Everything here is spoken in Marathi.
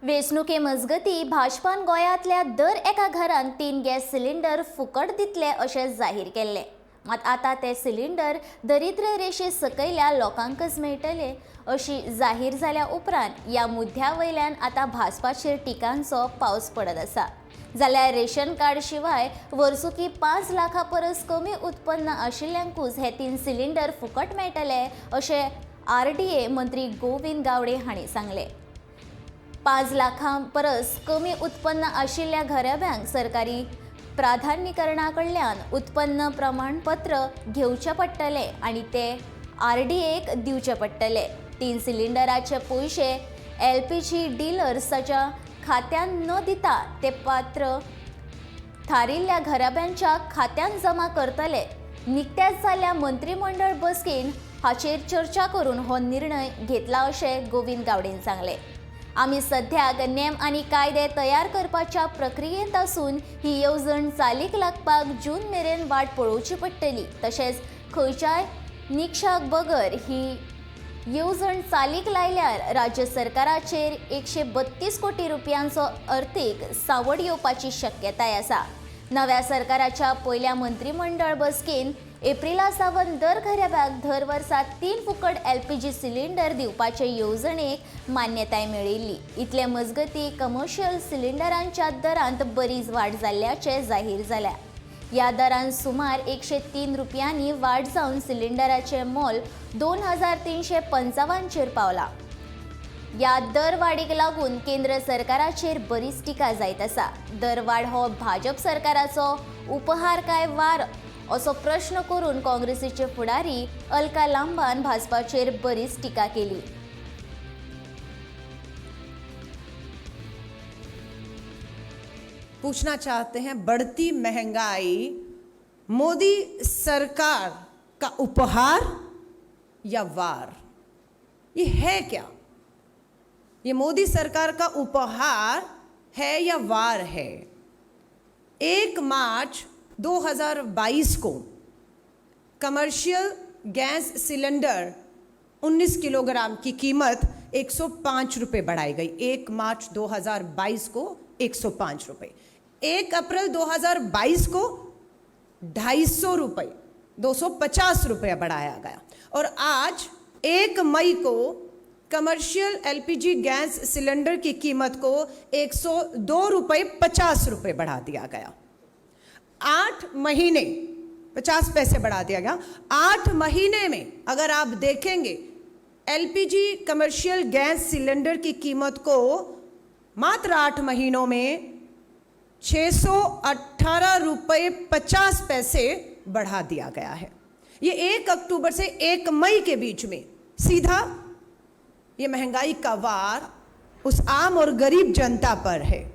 वेंचणुके मजगती भाजपान गोंयांतल्या दर एका घरान 3 गॅस सिलिंडर फुकट दितले अशें जाहीर केल्ले। मात आता ते सिलिंडर दरिद्र रेशे सकयल्या लोकांकच मेळटले अशी जाहीर जाल्या उपरांत या मुद्द्या वयल्यान आता भाजपाचेर टिकांचो पावस पडत आसा। जाल्यार रेशन कार्ड शिवाय वर्सुकी 5 लाखा परस कमी उत्पन्न आशिल्ल्यांकूच हे 3 सिलिंडर फुकट मेळटले अशें RDA मंत्री गोविंद गावडे हांणी सांगले। 5 लाखां परस कमी उत्पन्न आशिल्ल्या घराब्यांक सरकारी प्राधान्यीकरणाकडल्यान उत्पन्न प्रमाणपत्र घेवचे पडटले आनी ते RDAक दिवचे पडटले। 3 सिलिंडराचे पयशे LPG डीलर्साच्या खात्यान न दिता ते पात्र थारिल्ल्या घराब्यांच्या खात्यान जमा करतले। निकत्याच जाल्ल्या मंत्रिमंडळ बसकेन हाचेर चर्चा करून हो निर्णय घेतला अशें गोविंद गावडेन सांगले। आमी सध्याक नेम आनी कायदे तयार करपाच्या प्रक्रियेंत आसून ही येवजण चालीक लागपाक जून मेरेन वाट पळोवची पडटली। तशेंच खंयच्याय निकशाक बगर ही येवजण चालीक लायल्यार राज्य सरकाराचेर 132 कोटी रुपयांचो अर्थीक सांवड येवपाची शक्यताय आसा। नव्या सरकाराच्या पयल्या मंत्रिमंडळ बसकेन एप्रिला सावन दर घराब्याक दर वर्सा 3 फुकट LPG सिलिंडर दिवपाचे येवजणेक मान्यताय मेळिल्ली। इतले मजगती कमर्शियल सिलिंडरांच्या दरांत बरीच वाड जाल्ल्याचे जाहीर जाल्या। या दरांत सुमार 103 रुपयांनी वाड जावन सिलिंडराचे मोल 2355 चेर पावला। या दर वाडीक लागून केंद्र सरकाराचेर बरीच टिका जायत आसा। दर वाड हो भाजप सरकाराचो उपहार काय वार असो प्रश्न करून काँग्रेसीचे फुडारी अलका लांबान भाजपाचेर बरीच टिका केली। पूछना चाहते हैं, बढ़ती महंगाई मोदी सरकार का उपहार या वार? ये है क्या? ये मोदी सरकार का उपहार है या वार है? 1 मार्च 2022 को कमर्शियल गैस सिलेंडर 19 किलोग्राम की कीमत 105 रुपये बढ़ाई गई। 1 मार्च 2022 को 105 रुपये। 1 अप्रैल 2022 को 250 रुपये 250 रुपये बढ़ाया गया और आज 1 मई को कमर्शियल LPG गैस सिलेंडर की कीमत को 102 रुपये 50 रुपये बढ़ा दिया गया। 8 महीने 50 पैसे बढ़ा दिया गया। 8 महीने में अगर आप देखेंगे LPG कमर्शियल गैस सिलेंडर की कीमत को मात्र 8 महीनों में 618 रुपये 50 पैसे बढ़ा दिया गया है। ये 1 अक्टूबर से 1 मई के बीच में सीधा ये महंगाई का वार उस आम और गरीब जनता पर है।